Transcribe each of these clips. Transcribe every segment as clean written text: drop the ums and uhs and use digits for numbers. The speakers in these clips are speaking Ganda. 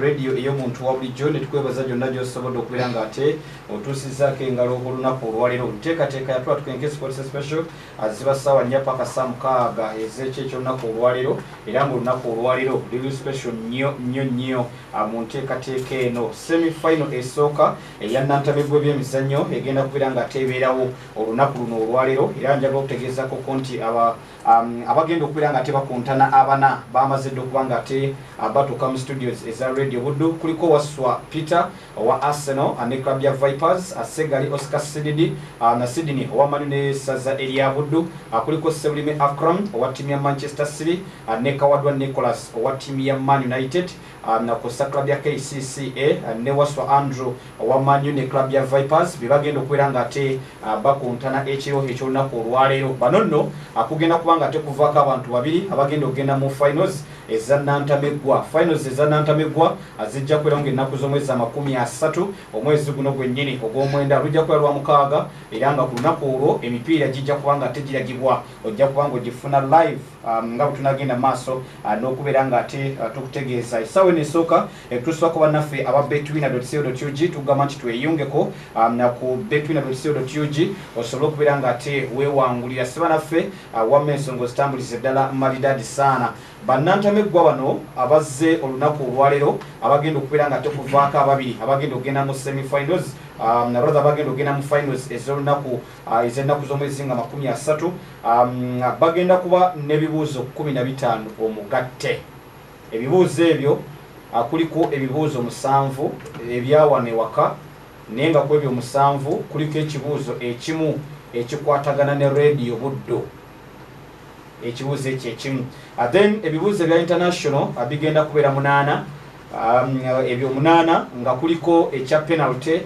Radio iyo muntu wa bulijjo ne tukwebaza gyonna gy'osobola okubeera ng'ate otuusizaako engalo olunaku olwaleero nteekateeka yatula tukenke sports special aziba ssaawa 4 paka 6 ez'ekyo olunaku olwaleero era ng'olunaku olwaleero luli special nnyo mu nteekateeka eno semi-final esooka eya Nantamegwa Webyemizannyo egenda kubeera ng'ate ebeerawo olunaku luno olwaleero era njagala okutegeezako ko nti abagenda okubeera ng'ate bakuntana abana bamaze dde okuba ng'ate batuuka mu studios eza Radio Buddu kuliko Waswa Peter wa Arsenal ne club ya Vipers Segali Oscar Sididi na Sydney wa Manu ne Saza Elia Buddu kuliko Sebulime Akram wa timu ya Manchester City ne Kawadwa Nicholas wa timu ya Man United na kosa club ya KCCA ne Waswa Andrew wa Man U ne club ya Vipers bibagenda okubeera ng'ate bakuntana ekiro eky'olunaku olwaleero bano nno akugenda kubanga ate kuvaako abantu babiri abagenda okugenda mu finals eza Nantamegwa. Finals eza Nantamegwa azijja kubeera ng'ennaku z'omwezi 30 omwezi guno gwennyini ogw'omwenda lujja kubeera lwa 6 era nga ku lunaku olwo emipiira gijja kuba nga tegiragibwa ojja kuba ng'ogifuna live nga bwe tunagenda maaso n'okubeera ng'ate tukutegeeza essaawa eno esooka tutusibako bannaffe aba betwina.co.ug tugamba nti tweyungeko na ku betwina.co.ug osobole okubeera ng'ate weewangulira ssebanaffe wamma ensonga zitambulize ddala malidaadi saana. Bannantamegwa bano abazze olunaku olwaleero abagenda okubeera nga tekuvaako ababiri abagenda okugenda mu semi-finals rather abagenda okugenda mu finals ez'olunaku ez'ennaku z'omwezi nga 30 bagenda kuba n'ebibuuzo 15 omugatte. Ebibuuzo ebyo kuliko ebibuuzo 7 ebyawana ewaka naye nga ku ebyo 7 kuliko ekibuuzo ekimu ekikwatagana ne Radio Buddu. Ekibuuzo ekyo ekimu then ebibuuzo ebya international bigenda kubeera 8 ebyo 8 nga kuliko ekya penalty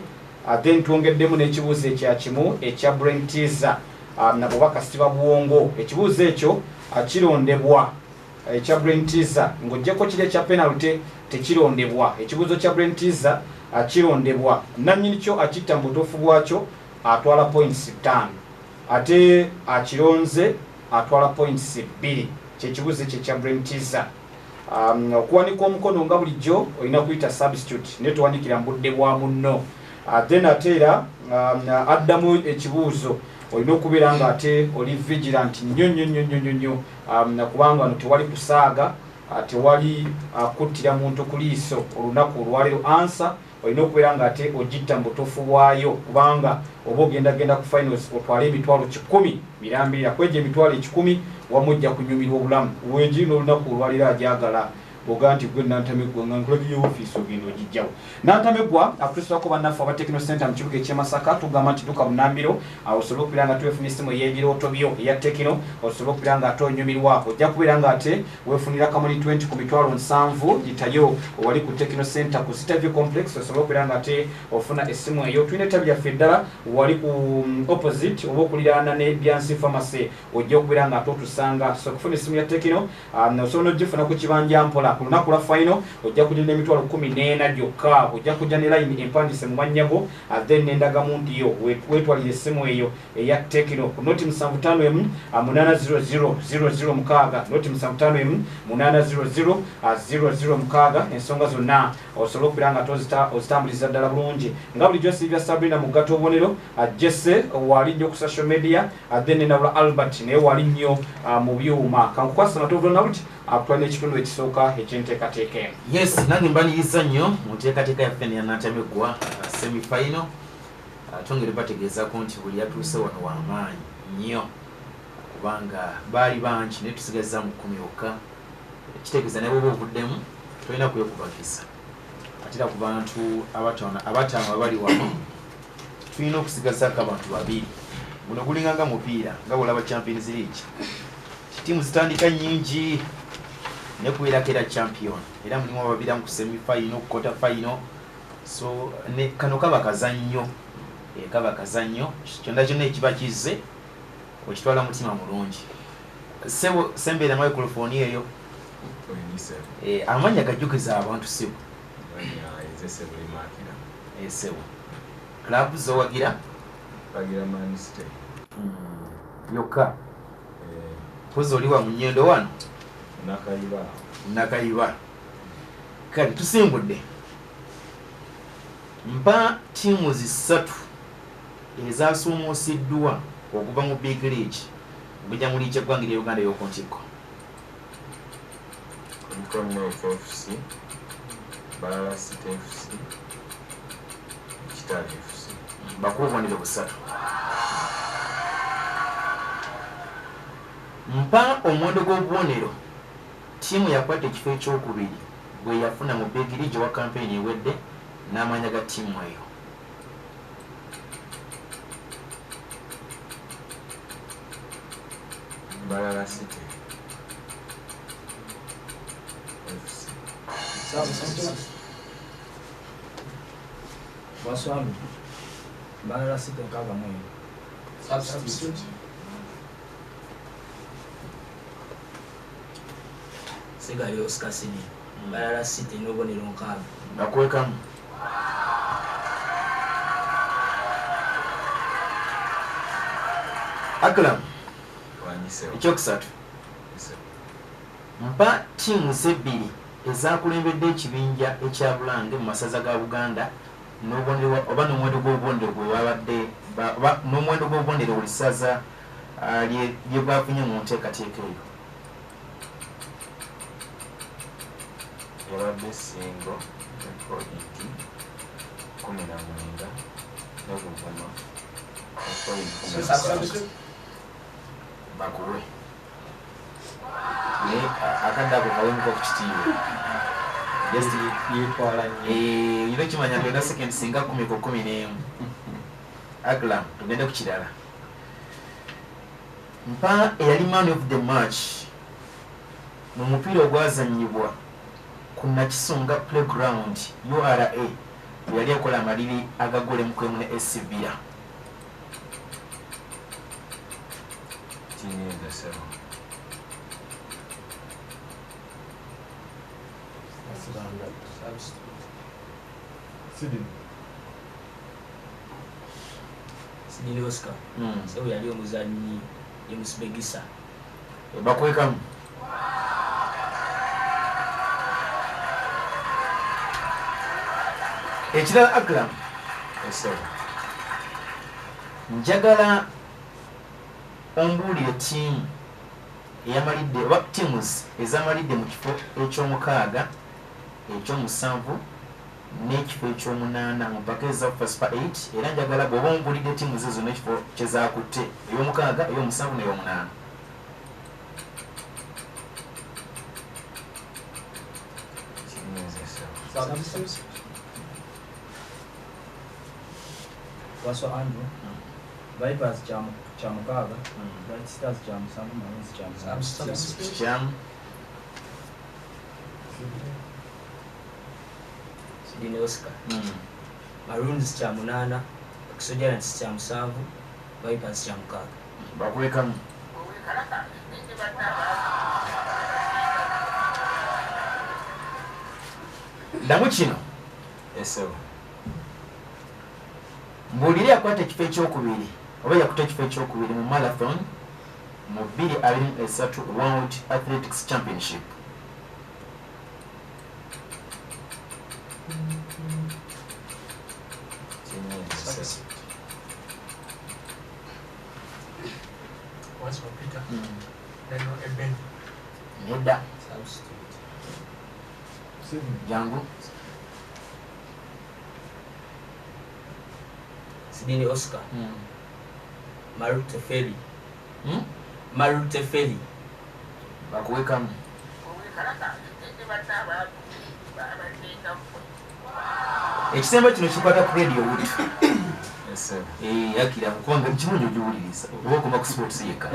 then twongeddemu n'ekibuuzo ekya kimu ekya brain teaser nabo kasiba buwongo. Ekibuuzo ekyo kirondebwa ekya brain teaser ng'ojjeko kiri ekya penalty tekirondebwa. Ekibuuzo kya brain teaser kirondebwa nannyini kyo akitta mu butuufu bwakyo atwala points 5 ate akironze atwala points 2. Kyekibuuzo ekyo ekya brain teaser. Okuwanika omukono nga bulijjo olina kuyita substitute naye tuwanikira mu budde bwa munno. Then ate era addamu ekibuuzo olina okubeera nga ate oli vigilant nnyo kubanga wano tewali kusaaga tewali kuttira muntu ku liiso olunaku olwaleero ansa olina okubeera nga ate ogitta mu butuufu bwayo kubanga oba ogendagenda ku finals otwale emitwalo 10 mirambirira kwegyo emitwalo 10 wamujja kunyumirwa obulamu wegiri n'olunaku olwaleero ajagala boga nti gwe Nantamegwa nga nkulagiye ofiisi ogenda ogijjawo. Nantamegwa akutusibako bannaffe aba Techno Center mu kibuga eky'e Masaka tugamba nti tuka Bunambiro osobola okubeera nga twefunira essimu ey'ebirooto byo eya Tekino osobola okubeera nga ate onyumirwa ojja kubeera nga ate weefunira kamuli 20 ku mitwalo 7 gitayo owali ku Techno Center ku Citaview Complex osobola okubeera nga ate ofuna essimu eyo. Tulina ettabi lyaffe ddala wali ku opposite oba okuliraana ne Byansi Pharmacy ojja okubeera nga ate otusanga so okufuna essimu ya Tekino osobola n'ogifuna ku kibanja mpola ku lunaku lwa final ojja kujja n'emitwalo 14 gyokka ojja kujja ne line empandise mu mannyago then n'endagamu nti yo weetwalire essimu eyo eya Tekino ku noti 751 800 mukaaga noti 751 800 mukaaga. Ensonga zonna osobola okubeera nga ozitambuliza ddala bulungi nga bulijjo Silvia Sabrina mu gato obubonero Jesse wali nnyo ku social media then nabula Albert naye wali nnyo mu byuma kankukwasa matovu nabuti akutwala ekitundu ekisooka eky'enteekateeka eno. Yes, nange mbaniriza nnyo mu nteekateeka yaffe ya Nantamegwa semi-final. Twongere bategeezako nti buli yatuuse wano w'amaanyi nnyo kubanga baali bangi naye tusigazza mu 10 yokka. Kitegeeza ne bw'oba ovuddemu tolina kwekubagisa atera ku bantu abataano abali wano tulina okusigazaako abantu babiri. Guno gulinganga mupiira nga bw'olaba Champions League ttiimu zitandika nnyingi ne kubeerako era champion era mulimu ababiramu ku semi-final ku quarter final so ne kano kaba kazannyo kyonna kyonna ekiba kizze okitwala mutima mulungi. Sebo sembeera microphone eyo amanya gajjukiza abantu sebo sebo club zowagira yokka pozi oli wa munyendo wano Nakaiba. Nakaiba. kale tusimbudde mpa tiimu zisatu ezasuumuusiddwa okuva mu big league okujja mu liigi eggwanga lya Uganda ey'oku ntikko. FC, Balala City FC, Kitale FC. Bakuba obubonero busatu. Mpa omuwendo gw'obubonero ttiimu yakwata ekifo ekyokubiri bwe yafuna mu big league wa kampeyini ewedde n'amanya ga ttiimu eyo. Balala City FC. Waswami. Balala City kaga mwenye. Substitute. Sigali Oscar Sini. Balala City n'obubonero nkaaga. Bakwekamu. Akram. Ekyokusatu. Mpa ttiimu z'ebbiri ezaakulembedde ekibinja ekya Bulange mu masaza ga Buganda n'obubonero oba n'omuwendo gw'obubonero bwe babadde n'omuwendo gw'obubonero buli ssaza lye bwafunye mu nteekateeka eyo. Yabadde Singo Ekoliti 19 n'Obuvuma Ekoliti bakuwe naye akadde ako kawemuka ku kitiibwa yetwala ino kimanya ngenda sekendi singa 10 ku 11. Aklam tugende ku kirala. Mpa eyali man of the match mu mupiira ogwazannyibwa ku Nakisonga playground URA yali akola amaliri agagole mu kwemu ne Esibira. Sidini Oscar. So yali omuzanyi yemusibegisa. Bakwekamu. Ekirala Akram. Njagala ombuulire ttiimu eyamalidde oba teams ezamalidde mu kifo eky'omukaaga ekyomusanvu n'ekifo ekyomunaana mu mpaka ezaffa super 8 era njagala bw'oba ombuulidde ttiimu ze zonna ekifo kye zaakutte ey'omukaaga ey'omusanvu n'ey'omunaana. Waswa Andrew. Vipers cha mukaaga. Bright Stars cha musanvu Marines cha musanvu. Jam. Sidini Oscar. Maroons cha munana. Exogenous cha musanvu. Vipers cha mukaaga. Bakwekamu. Damu kino. Mbuulire akwata ekifo ekyokubiri oba yakuta ekifo ekyokubiri mu marathon mu 2023 World Athletics Championship. Nedda. Jangu. Sidini Oscar. Marute Feli. Marute Feli. Bakuwekamu. Ekisemba kino kikwata ku radio Wood. Yakira mukubanga kimunyo giwuliriza oba okoma ku sports yekka.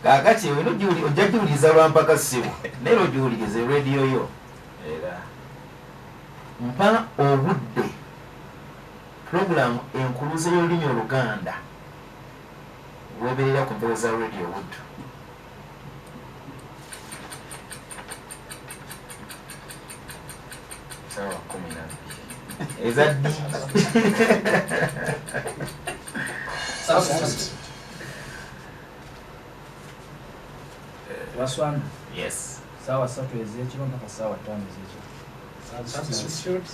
Kakati wino ojja giwuliriza lwampaka ssimu naye ogiwuliriza radio yo. Mpa obudde program enkuluze y'olulimi Oluganda weberera ku mpewo za radio Wood. Ezaddi. Waswan. Yes. Sawa 3 ez'ekiro mpaka sawa 5 ez'ekiro. Substitute.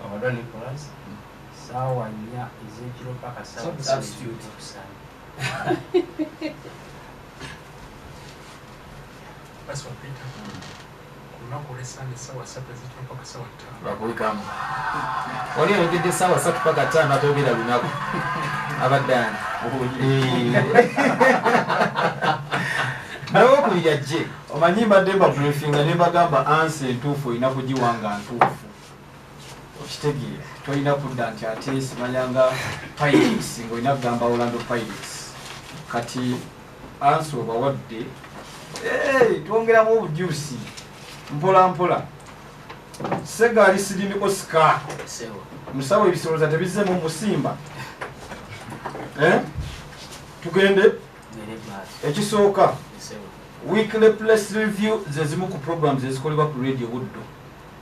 Abadwa Nicholas. Sawa 4 ez'ekiro mpaka sawa 5. Substitute. Basi wapita. Kuna kule sana sawa 7 ez'ekiro mpaka sawa 5. Bakuikamu. Oli oyogedde sawa 3 mpaka 5 atogera lunaku. Abaddani. Nawe kulya je. Omanyi mbadde mba briefing ne mbagamba answer entuufu olina kugiwanga ntuufu. Okitegeera tolina kudda nti ate simanyanga Pirates ng'olina kugamba Orlando Pirates. Kati answer obawadde twongeramu obujuusi mpola mpola. Segaali Sydney Oscar musawo ebisolooza tebizzemu musimba. Tugende ekisooka weekly press review ze zimu ku programs ezikolebwa ku radio Buddo.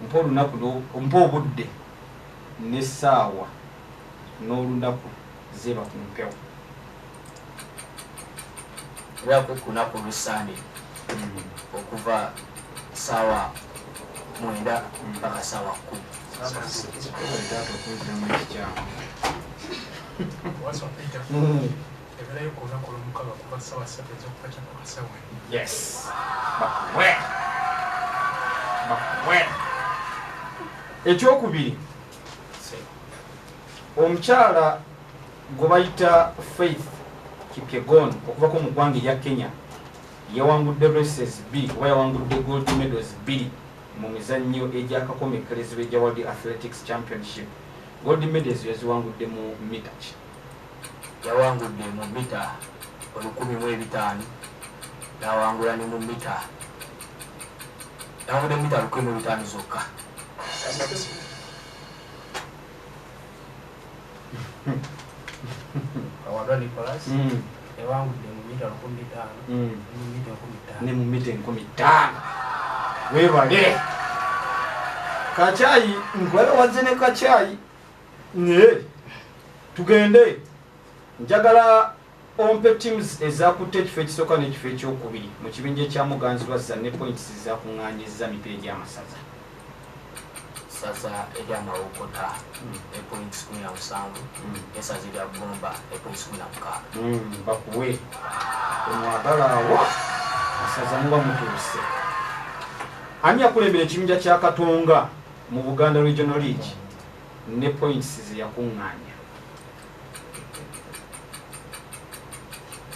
Mpa olunaku mpa obudde n'essaawa n'olunaku zeba ku mpewo. Lwako kunaku lusande okuva sawa 9 mpaka sawa 10. Basi wapita. Eberayo kuna kulumukaga kuva sawa 7 ez'okukakya mpaka sawa 4. Yes. Bakwe. Ekyokubiri. Omukyala gwe bayita Faith Kipyegon okuvako mu ggwanga erya Kenya yawangudde races 2 oba yawangudde gold medals 2 mu mizannyo egyakakomekkerezebwa egya World Athletics Championship. Gold medals yaziwangudde mu mita ki? Yawangudde mu mita 1,500 yawangula ne mu mita yawangudde mita 1,500 zokka. Abadwa Nicholas yawangudde mu mita 15,000 ne mu mita 15,000. Webale Kacaayi nkwebaze ne Kacaayi tugende njagala ompe teams ezakutte ekifo ekisooka n'ekifo ekyokubiri mu kibinja ekyamuganzirwazza ne points zakuŋŋaanyizza mipiira egy'amasaza. Saza eryamawokota points 17 esaza erya Bomba points 16. Bakuwe omwagala awo asaza muba mutuuse. Ani akulembera ekibinja kya Katonga mu Buganda Regional League ne points ze yakuŋŋaanya?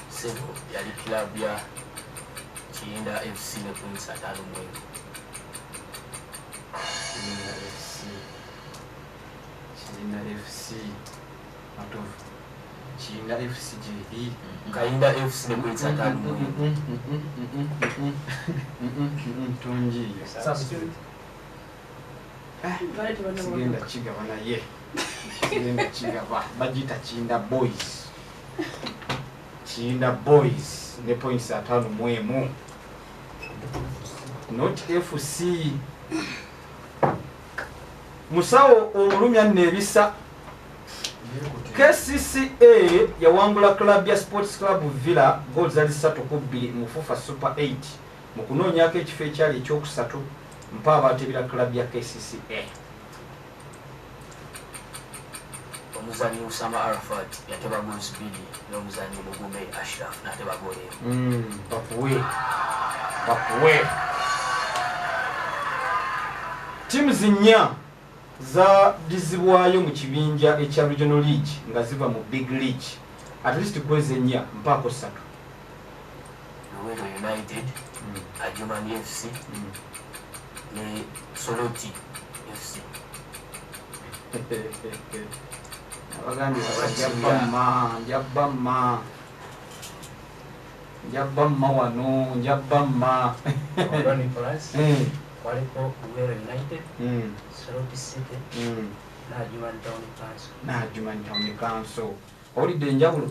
Sebo yali club ya Kiyinda FC ne points 5. Kiyinda FC atofu Kiyinda FC JD Kayinda FC ne points 5. Tunji Substitute. sigenda kigaba naye sigenda kigaba bagita Kiyinda Boys. Kiyinda Boys ne points 5 not FC. Musawo omulumya nebisa KCCA yawangula club ya Sports Club Villa goals ali 3-2 mu FUFA Super 8 mu kunoonyako ekifo ekyali ekyokusatu mpa abatebera club ya KCCA. Omuzanyi Usama Arafat yateba goals 2 n'omuzanyi Mugume Ashraf n'ateba goal 1. Bakuwe teams 4 za dizibwayo mu kibinja ekya Regional League nga ziva mu Big League. At least kweze 4 mpako 3. Luweero United, Adjumani FC ne Soroti FC. Abagandi njabamma wano njabamma. Abadwa Nicholas waliko Luweero United, Soroti City n'Adjumani Town Council. Olidde enjawulo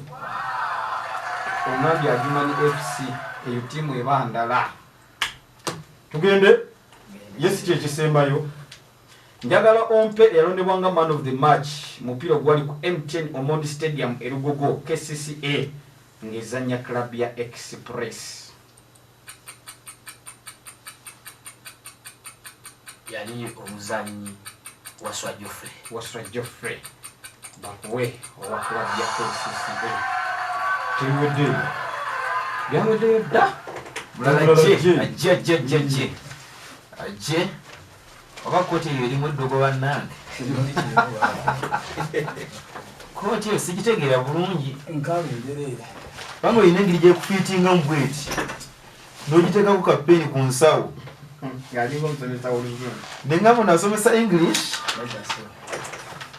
omwambi Adjumani FC eyo ttiimu eba ndala. Tugende yesi kyekisembayo. Njagala ompe eyalondebwanga man of the match mupiira ogwali ku M10 Omondi Stadium Erugogo KCCA ng'ezannya club ya Express. yali omuzanyi Waswa Geoffrey bakuwe owa club ya KCCA. Tiwedde byaweddeyo dda mulala ajje oba kooti eyo erimu eddogo bannange kooti eyo sigitegeera bulungi banga olina engeri gyekufiitinga mu bweti n'ogiteekako kapeeni ku nsawo ng'alinga omusomesa oluzungu nengabo nasomesa english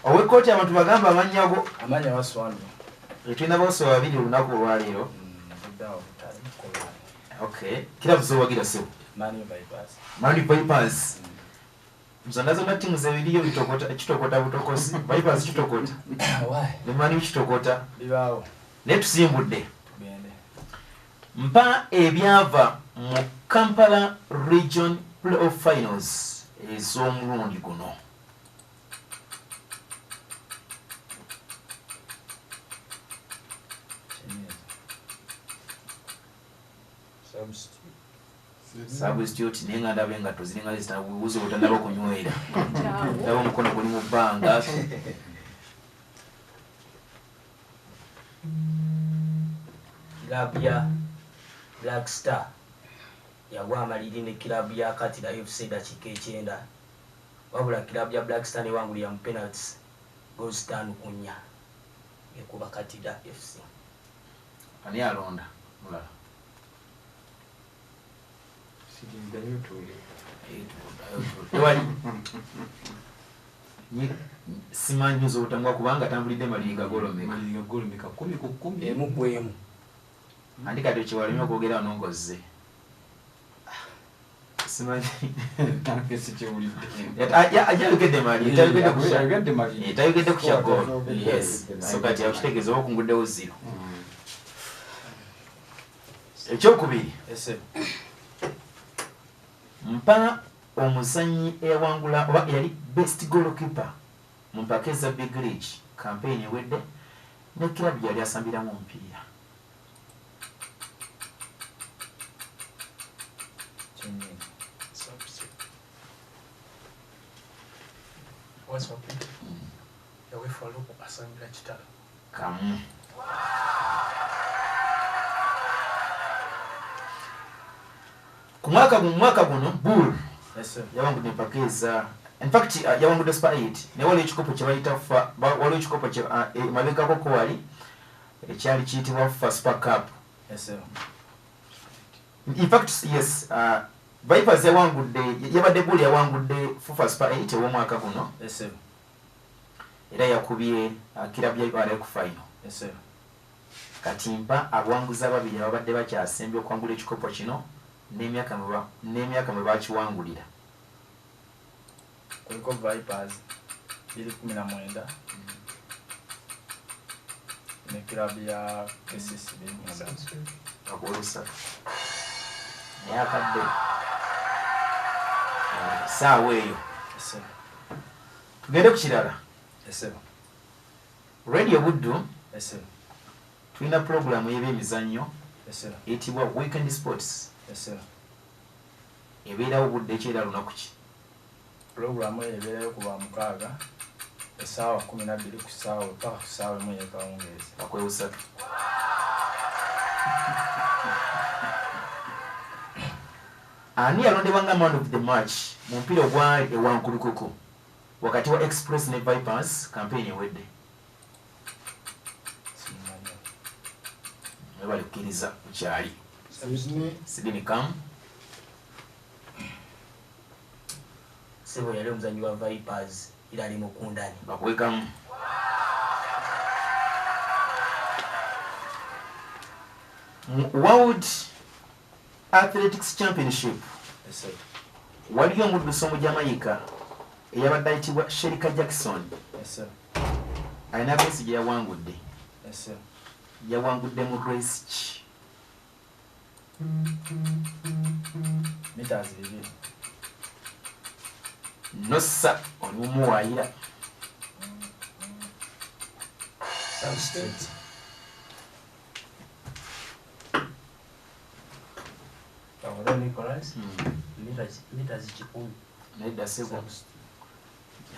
owekkooti abantu bagamba amanyago amanya waswanu tulina bose babiri olunaku olwaleero okay kila busowagira sebo mani vipers mzanda zona timu zebiriyo kitokota butokosi vipers kitokota ne mani kitokota bibawo ne tusimbudde mpa ebyava mu Kampala Region Playoff Finals ez'omulundi guno. Substitute nenga ndabe nga toziringa lista buuzo utandaba kunywera. Ndaba omukono guli mu bbanga. Labia Black Star yagwa amaliri ne kilabu ya Katira FC dakika 9 wabula kilabu ya Black Star ne wangulira mu penalties goals 5-4 ekuba Katira FC. Ani alonda mulala sirindayo tuli simanyi z'otangwa kubanga tambulidde maliga golomeka 10 ku 10 emu kwemu andika tekiwalime okwogera nongozze simanyi tanke sikiwulidde ajayogedde mali yayogedde tayogedde ku kyagolo yes so kati akitegeeza oba okunguddewo 0 ekyokubiri mpa omuzanyi eyawangula oba yali best goalkeeper mu mpaka za Big League campaign ewedde ne kilabu yali asambiramu omupiira. Waswa Peter yawefa lupo asambira kitala Kamu ku mwaka guno Bull yawangudde mpaka eza in fact yawangudde Super 8 ne waliwo ekikopo kye bayita waliwo ekikopo kye mabegako ko wali ekyali kiyitibwa FA Super Cup. In fact yes Vipers yabadde Bull yawangudde FA Super 8 ow'omwaka guno era yakubye kilabu ya URL ku final. Kati mpa abawanguzi ababiri ababadde bakyasembye okwangula ekikopo kino n'emyaka mwe bakiwangulira. kuliko Vipers 2019 ne kilabu ya KCC 2019 akolusatu naye akadde saawa eyo. Tugende ku kirala. Radio Buddu tulina puroguramu y'ebyemizannyo eyitibwa Weekend Sports. Ebeerawo budde ekyera lunaku ki? Puroguramu eyo ebeerayo kuba 6 essaawa 12 ku ssaawa paka ku ssaawa 1 ey'akawungeezi. Akwewusatu. Ani yalondebwa nga man of the match mu mupiira ogwali ewankulukuku wakati wa Express ne Vipers campaign ewedde? Nebali kukkiriza kukyali Sidini Kam Sebo yali omuzanyi wa Vipers ila ali mukundani bakwekamu. World Athletics Championship waliyo omuddusi omujamaika eyabadde ayitibwa Sherika Jackson alina besi gye yawangudde. Yawangudde mu race ki? meters 2 nossa olumuwaayira Kawadwa Nicholas meters 10 naida sebo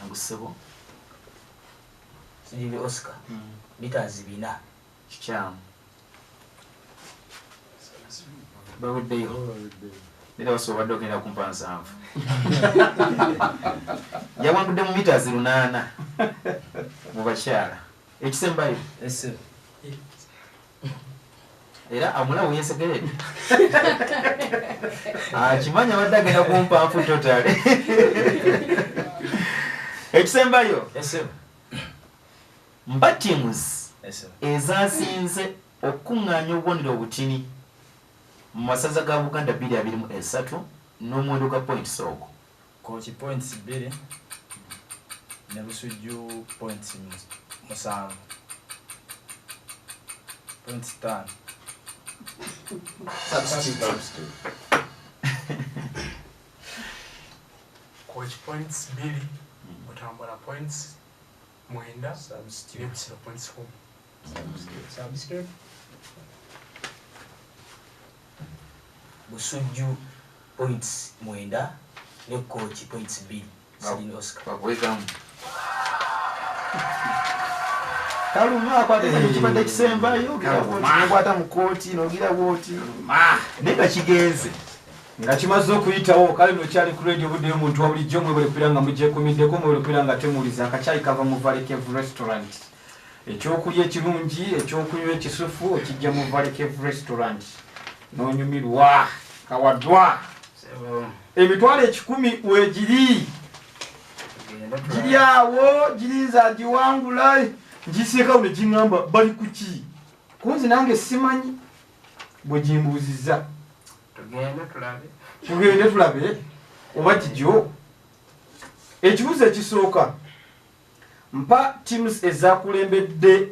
yangu sebo Sidini Oscar meters 4 kichamu bawuddeyo era osobola okugenda kumpa 7 yawangudde mu meters 8 mu bakyala ekisembayo era amulawo yesegeredde akimanya badde agenda kumpa nfu totale ekisembayo mba teams ezasinze okuŋŋaanya obubonero obutini mu masaza ga Buganda 223 n'omuwendo gwa points ogwo Kochi points 2 ne Busujju points 7 points 5 Substitute. Coach points 2 Butambula points 9 Substitute points 4 Substitute Busujju points 9 ne Coach points 2 Sidini Oscar bagwegamu kaluma akwate ekibadde ekisembayo n'okwata mu kooti n'ogira bwoti naye nga kigenze nga kimaze okuyitawo kale nokyali ku radio budde omuntu wa bulijjo mwebale kuira nga mujjekumiddeko mwebale kuira nga temuuliza akacaayi kava mu Valley Restaurant ekyokulya ekirungi ekyokunywa ekisufu okijja mu Valley Restaurant n'onyumirwa kawadwa emitwalo 10 weegiri giri awo girinza agiwangula ngiseka uno gingamba bali kuki kunzi nange simanyi bwe gimbuuziza tugende tulabe oba kijo ekibuuzo ekisooka mpa teams ezakulembedde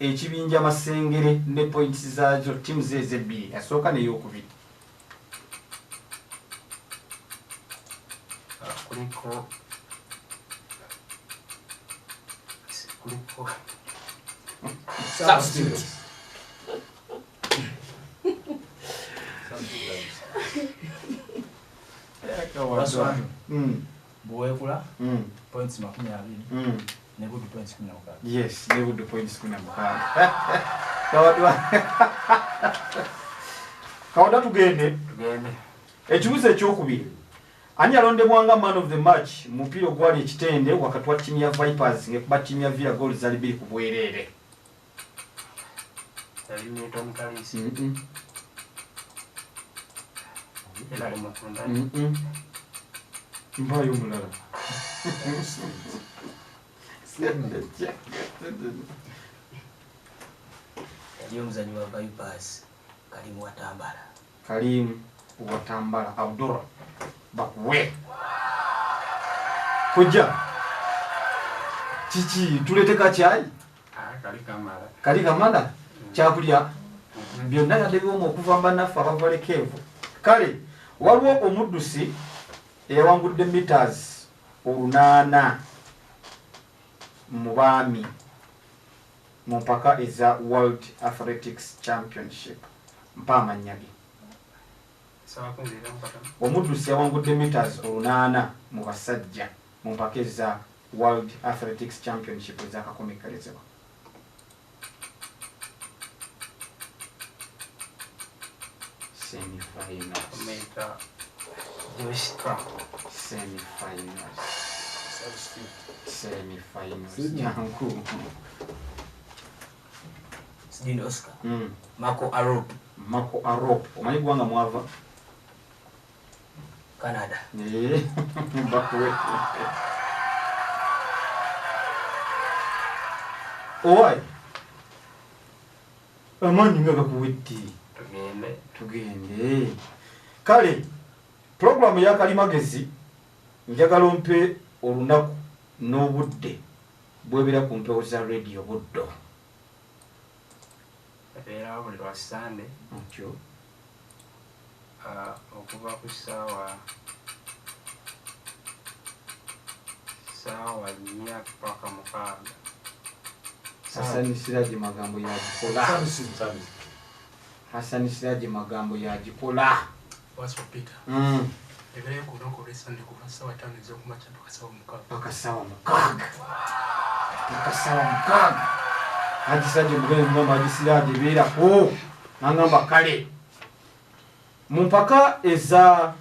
ekibinja Masengere ne points zaazo teams ezebbiri asooka n'eyokubiri kuliko Substitute. Buwekula points 20 ne Buddu points 16 yes ne Buddu points 16 kawadwa tugende ekibuuzo ekyokubiri ani alondebwanga man of the match mupiira ogwali ekitende wakati wa tiimu ya Vipers ngekuba tiimu ya Villa Gold zali biri ku bwereere mbayo mulala Webyemizannyo wa Vipers Kalimu Watambala Kalimu Watambala Abdullah bakuwe kujja kiki tulete kachai kali kamala kyakulya byonna yadde byomu okuva mbanafu abavalekevu kale waliwo omuddusi eyawangudde meters 8 mu baami mu mpaka eza World Athletics Championship mpa amannya ge omuddusi yawangudde meters 8 mu basajja mu mpaka eza World Athletics Championship ezakakomekerezebwa semifinals jangu Sidini Oscar Marco Arop omanyi gwanga mwava Canada bakuwe owai amanyi nga gakuwedde tugende kale programu ya Kalimagezi njagala ompe olunaku n'obudde bwebera ku mpewo za radio buddo era buli lwa Sunday ntyo okuva ku ssaawa 4 paka 6 Hasani Siraji magambo ya jikola Hasani Siraji magambo ya jikola Pastor Peter. Ebere kuno ko Sunday kuva sawa 5 ez'okumakya paka sawa 6. Paka sawa 6. Ajisaje mugende ngamba ajisiraje beerako. Nangamba kale. Mumpaka eza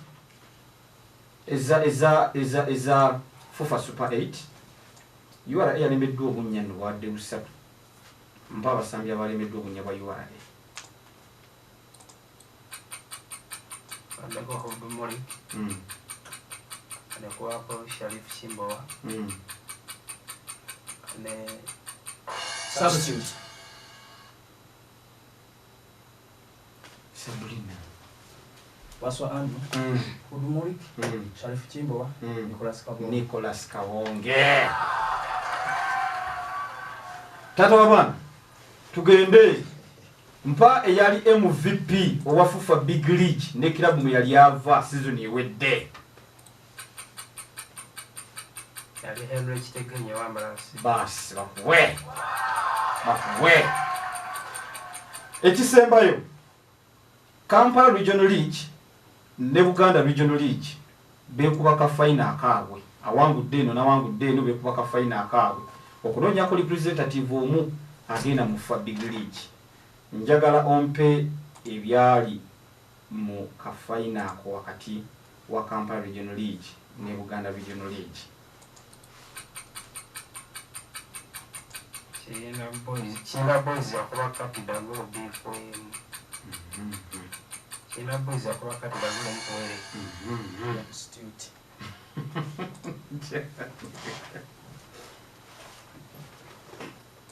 FUFA Super 8. URA yalemeddwa obunnya wadde busatu. Mpa abasambi abalemeddwa obunnya bwa URA. Andako Hudumori. Andako hapo Sharif Chimbowa. Ne Substitute. Sabrina. Waswa Anu. Hudumori. Sharif Chimbowa. Nicholas Kawonge. Tata wabana. Tugende. Mpa eyali MVP owa FUFA Big League ne club mu yali ava season ewedde. yali Henry Kitegenye wambalasi. Bas bakuwe. Ekisembayo Kampala Regional League ne Buganda Regional League bekubaka final akaabwe. Awangudde eno nawangudde eno bekubaka final akaabwe. Okunoonya ko representative omu agenda mu FUFA Big League. Njagala ompe ebyali mu kafaina ako wakati wa Kampala Regional League ne Buganda Regional League. China boys yakuba kapita ngo bifo. China boys yakuba kapita ngo mkwere. Substitute.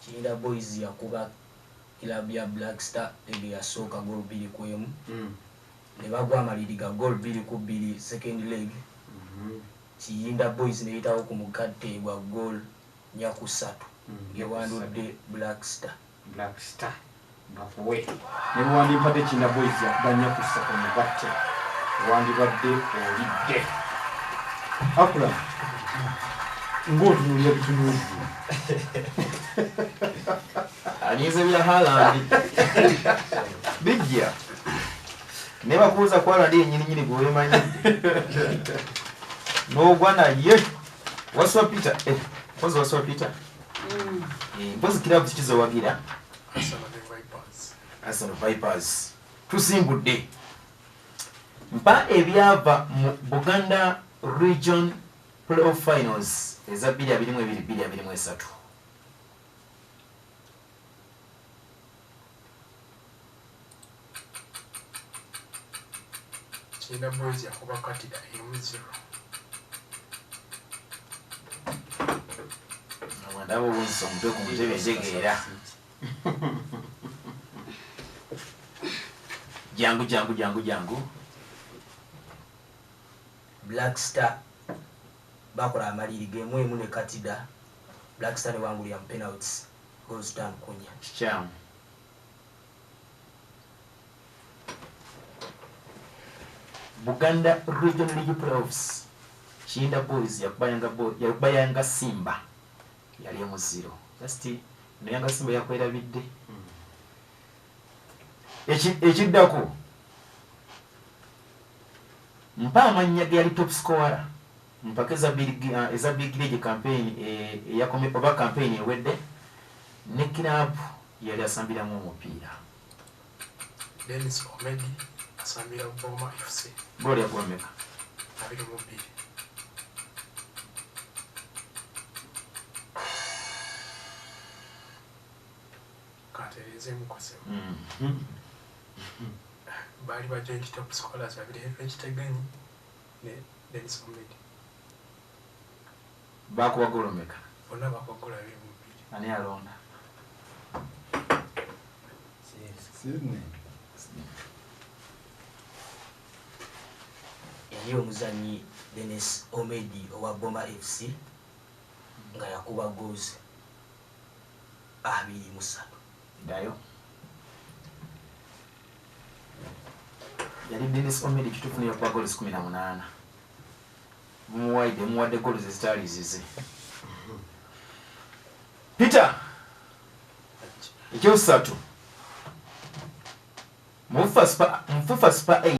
China boys yakuba club ya Black Star ege yasoka goal 2-1. Ne bagwa amaliriga goal 2-2 second leg. Kiyinda boys ne yitawo ku mugatte gwa goal 3 ngewandudde Black Star. Bafuwe. Ne wandi mpate China boys yakubanya ku 3 ku mugatte. Wandi badde olidde. Akula. Ngotu nuli bitunuli. Anize bila Haaland. Bijja. Neba kuuza kwa radi nyini gwe manyi. No gwana ye. Waswa Peter. Kwanza waswa Peter. Bozi kila kichizo wagira. Arsenal Vipers. Tusimbudde. Mpa ebyava mu Buganda Region Playoff Finals eza 2-2-2-2-3. China boys yakuba katida 0. Ndabo wonso mbe ku mutebe njegeera. Jangu. Black Star bakola amaliri emu ne katida. Black Star ne wangulya mu penalties goals 5 kunya. Cham. Buganda Regional League Playoffs. Chinda boys yakubayanga Simba. Yali mu 0. Just no yanga Simba yakwera bidde. Ekiddako. Mpa amanya yali top scorer. Mpaka eza big league campaign yakome oba campaign ewedde. Ne club yali asambira mu omupiira. Dennis Omedi asambira Boma FC. Goli yakomeka. Abiri mu 2. Katereze mukose. Bali ba joint top scorers babiri Henry Kitegenye ne Dennis Omedi. Bakuba golomeka. Bonna bakogola 2. Ani alonda. Sydney. Yali omuzanyi Dennis Omedi owa Boma FC nga yakuba goals 23. Dayo. Yali Dennis Omedi kitufu yakuba goals 18. Muwadde goals ezitali zize. Peter. Ekyosatu. Mufa spa 8.